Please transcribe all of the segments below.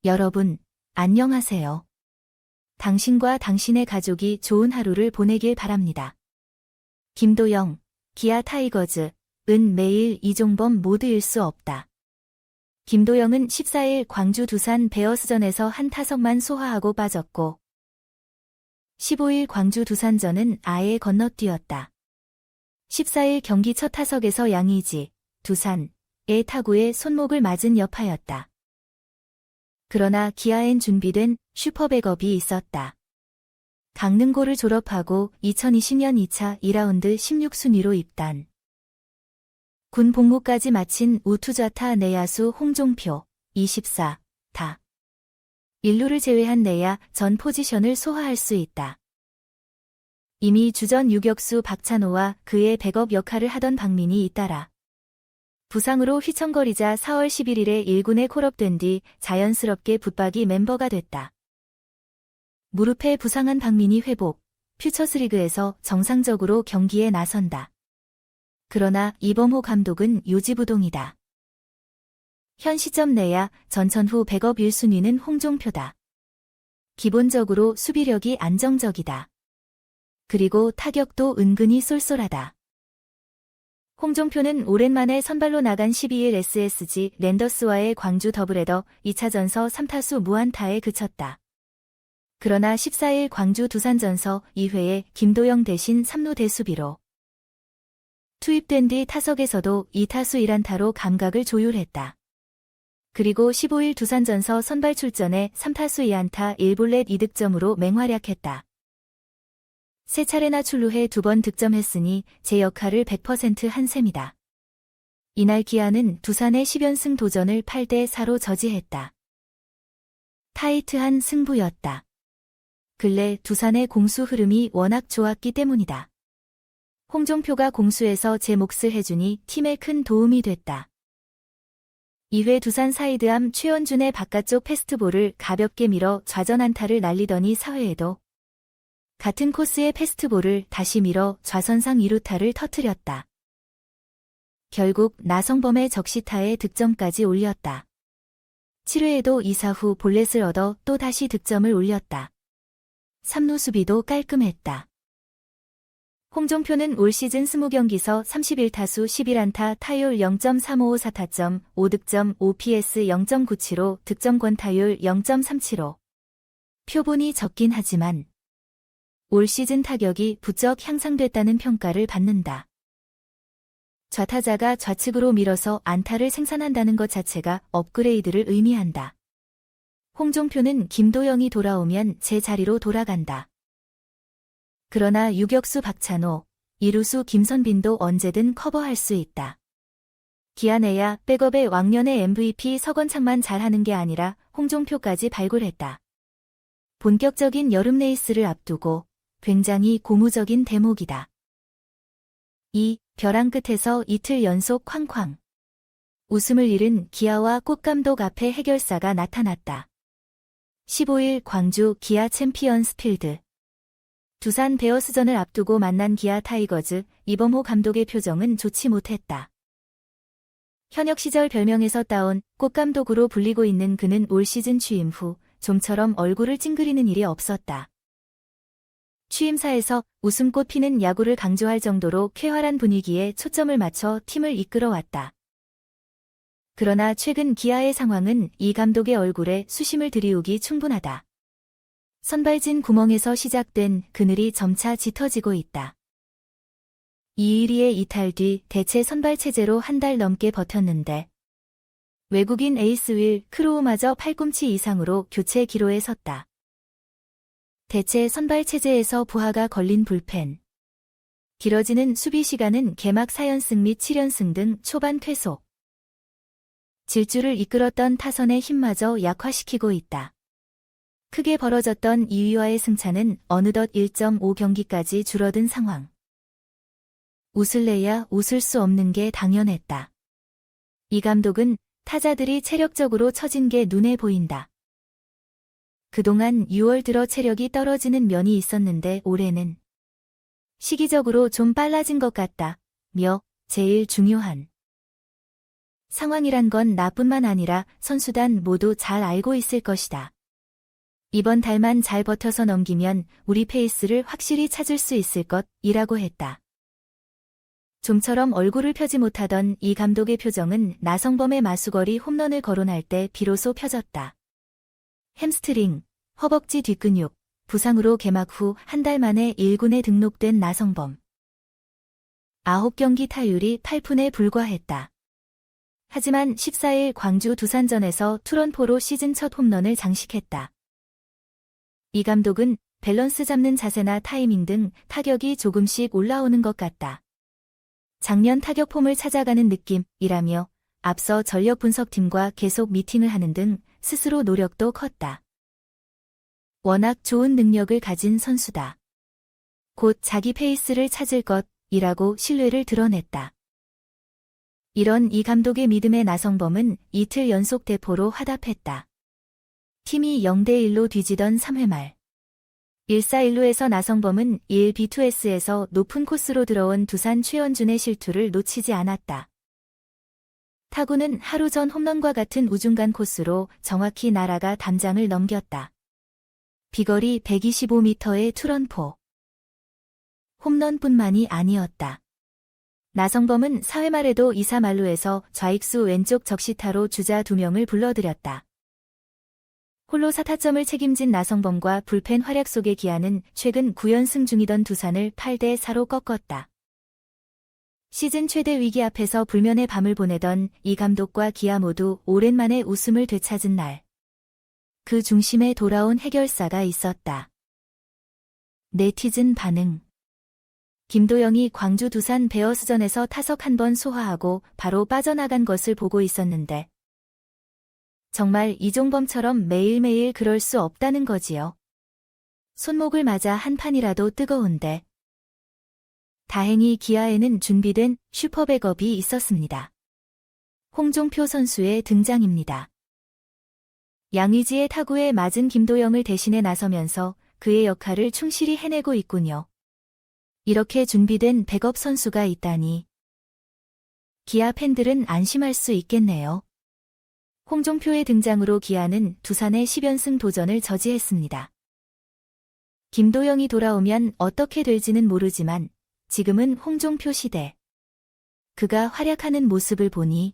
여러분, 안녕하세요. 당신과 당신의 가족이 좋은 하루를 보내길 바랍니다. 김도영, 기아 타이거즈, 은 매일 이종범 모두 일 수 없다. 김도영은 14일 광주 두산 베어스전에서 한 타석만 소화하고 빠졌고 15일 광주 두산전은 아예 건너뛰었다. 14일 경기 첫 타석에서 양의지, 두산의 타구에 손목을 맞은 여파였다. 그러나 기아엔 준비된 슈퍼백업이 있었다. 강릉고를 졸업하고 2020년 2차 2라운드 16순위로 입단. 군 복무까지 마친 우투좌타 내야수 홍종표, 24, 타. 1루를 제외한 내야 전 포지션을 소화할 수 있다. 이미 주전 유격수 박찬호와 그의 백업 역할을 하던 박민이 잇따라 부상으로 휘청거리자 4월 11일에 1군에 콜업된 뒤 자연스럽게 붙박이 멤버가 됐다. 무릎에 부상한 박민이 회복, 퓨처스리그에서 정상적으로 경기에 나선다. 그러나 이범호 감독은 요지부동이다. 현 시점 내야 전천후 백업 1순위는 홍종표다. 기본적으로 수비력이 안정적이다. 그리고 타격도 은근히 쏠쏠하다. 홍종표는 오랜만에 선발로 나간 12일 SSG 랜더스와의 광주 더블헤더 2차전서 3타수 무안타에 그쳤다. 그러나 14일 광주 두산전서 2회에 김도영 대신 3루 대수비로 투입된 뒤 타석에서도 2타수 1안타로 감각을 조율했다. 그리고 15일 두산전서 선발 출전에 3타수 2안타 1볼넷 2득점으로 맹활약했다. 세 차례나 출루해 2번 득점했으니 제 역할을 100% 한 셈이다. 이날 기아는 두산의 10연승 도전을 8대4로 저지했다. 타이트한 승부였다. 근래 두산의 공수 흐름이 워낙 좋았기 때문이다. 홍종표가 공수에서 제 몫을 해주니 팀에 큰 도움이 됐다. 2회 두산 사이드암 최원준의 바깥쪽 패스트볼을 가볍게 밀어 좌전 안타를 날리더니 4회에도 같은 코스의 패스트볼을 다시 밀어 좌선상 2루타를 터뜨렸다. 결국 나성범의 적시타에 득점까지 올렸다. 7회에도 2사 후 볼넷을 얻어 또 다시 득점을 올렸다. 3루 수비도 깔끔했다. 홍종표는 올 시즌 20경기서 31타수 11안타 타율 0.3554타점 5득점 5PS 0.97로 득점권 타율 0.37로 표본이 적긴 하지만 올 시즌 타격이 부쩍 향상됐다는 평가를 받는다. 좌타자가 좌측으로 밀어서 안타를 생산한다는 것 자체가 업그레이드를 의미한다. 홍종표는 김도영이 돌아오면 제 자리로 돌아간다. 그러나 유격수 박찬호, 이루수 김선빈도 언제든 커버할 수 있다. 기아 내야 백업의 왕년의 MVP 서건창만 잘하는 게 아니라 홍종표까지 발굴했다. 본격적인 여름 레이스를 앞두고 굉장히 고무적인 대목이다. 이 벼랑 끝에서 이틀 연속 쾅쾅. 웃음을 잃은 기아와 꽃감독 앞에 해결사가 나타났다. 15일 광주 기아 챔피언스 필드. 두산 베어스전을 앞두고 만난 기아 타이거즈 이범호 감독의 표정은 좋지 못했다. 현역 시절 별명에서 따온 꽃감독으로 불리고 있는 그는 올 시즌 취임 후 좀처럼 얼굴을 찡그리는 일이 없었다. 취임사에서 웃음꽃 피는 야구를 강조할 정도로 쾌활한 분위기에 초점을 맞춰 팀을 이끌어왔다. 그러나 최근 기아의 상황은 이 감독의 얼굴에 수심을 들이우기 충분하다. 선발진 구멍에서 시작된 그늘이 점차 짙어지고 있다. 이의리의 이탈 뒤 대체 선발 체제로 한 달 넘게 버텼는데 외국인 에이스 윌 크로우마저 팔꿈치 이상으로 교체 기로에 섰다. 대체 선발 체제에서 부하가 걸린 불펜. 길어지는 수비 시간은 개막 4연승 및 7연승 등 초반 퇴속. 질주를 이끌었던 타선의 힘마저 약화시키고 있다. 크게 벌어졌던 2위와의 승차는 어느덧 1.5경기까지 줄어든 상황. 웃을래야 웃을 수 없는 게 당연했다. 이 감독은 타자들이 체력적으로 처진 게 눈에 보인다. 그동안 6월 들어 체력이 떨어지는 면이 있었는데 올해는 시기적으로 좀 빨라진 것 같다. 며 제일 중요한 상황이란 건 나뿐만 아니라 선수단 모두 잘 알고 있을 것이다. 이번 달만 잘 버텨서 넘기면 우리 페이스를 확실히 찾을 수 있을 것이라고 했다. 좀처럼 얼굴을 펴지 못하던 이 감독의 표정은 나성범의 마수거리 홈런을 거론할 때 비로소 펴졌다. 햄스트링, 허벅지 뒷근육, 부상으로 개막 후 한 달 만에 1군에 등록된 나성범. 9경기 타율이 8푼에 불과했다. 하지만 14일 광주 두산전에서 투런포로 시즌 첫 홈런을 장식했다. 이 감독은 밸런스 잡는 자세나 타이밍 등 타격이 조금씩 올라오는 것 같다. 작년 타격 폼을 찾아가는 느낌이라며 앞서 전력 분석팀과 계속 미팅을 하는 등 스스로 노력도 컸다. 워낙 좋은 능력을 가진 선수다. 곧 자기 페이스를 찾을 것이라고 신뢰를 드러냈다. 이런 이 감독의 믿음에 나성범은 이틀 연속 대포로 화답했다. 팀이 0대1로 뒤지던 3회 말. 1사1루에서 나성범은 1B2S에서 높은 코스로 들어온 두산 최원준의 실투를 놓치지 않았다. 타구는 하루 전 홈런과 같은 우중간 코스로 정확히 날아가 담장을 넘겼다. 비거리 125m의 투런포. 홈런뿐만이 아니었다. 나성범은 4회 말에도 2사 만루에서 좌익수 왼쪽 적시타로 주자 2명을 불러들였다. 홀로 4타점을 책임진 나성범과 불펜 활약 속의 기아는 최근 9연승 중이던 두산을 8대4로 꺾었다. 시즌 최대 위기 앞에서 불면의 밤을 보내던 이 감독과 기아 모두 오랜만에 웃음을 되찾은 날. 그 중심에 돌아온 해결사가 있었다. 네티즌 반응. 김도영이 광주 두산 베어스전에서 타석 한 번 소화하고 바로 빠져나간 것을 보고 있었는데 정말 이종범처럼 매일매일 그럴 수 없다는 거지요. 손목을 맞아 한 판이라도 뜨거운데. 다행히 기아에는 준비된 슈퍼백업이 있었습니다. 홍종표 선수의 등장입니다. 양의지의 타구에 맞은 김도영을 대신해 나서면서 그의 역할을 충실히 해내고 있군요. 이렇게 준비된 백업 선수가 있다니. 기아 팬들은 안심할 수 있겠네요. 홍종표의 등장으로 기아는 두산의 10연승 도전을 저지했습니다. 김도영이 돌아오면 어떻게 될지는 모르지만 지금은 홍종표 시대. 그가 활약하는 모습을 보니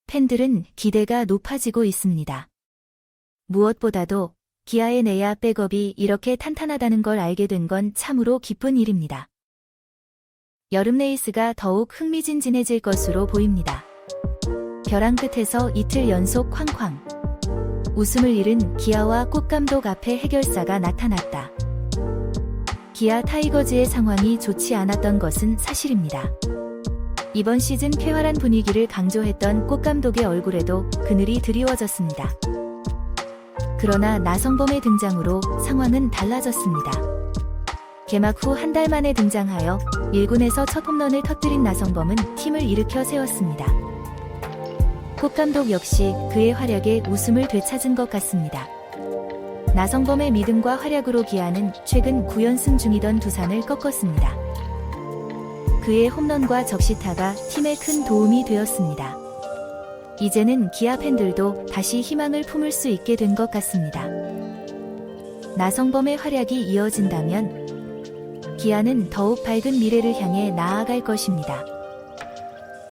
팬들은 기대가 높아지고 있습니다. 무엇보다도 기아의 내야 백업이 이렇게 탄탄하다는 걸 알게 된 건 참으로 기쁜 일입니다. 여름 레이스가 더욱 흥미진진해질 것으로 보입니다. 벼랑 끝에서 이틀 연속 쾅쾅. 웃음을 잃은 기아와 꽃감독 앞에 해결사가 나타났다. 기아 타이거즈의 상황이 좋지 않았던 것은 사실입니다. 이번 시즌 쾌활한 분위기를 강조했던 꽃감독의 얼굴에도 그늘이 드리워졌습니다. 그러나 나성범의 등장으로 상황은 달라졌습니다. 개막 후 한 달 만에 등장하여 1군에서 첫 홈런을 터뜨린 나성범은 팀을 일으켜 세웠습니다. 꽃감독 역시 그의 활약에 웃음을 되찾은 것 같습니다. 나성범의 믿음과 활약으로 기아는 최근 9연승 중이던 두산을 꺾었습니다. 그의 홈런과 적시타가 팀에 큰 도움이 되었습니다. 이제는 기아 팬들도 다시 희망을 품을 수 있게 된 것 같습니다. 나성범의 활약이 이어진다면 기아는 더욱 밝은 미래를 향해 나아갈 것입니다.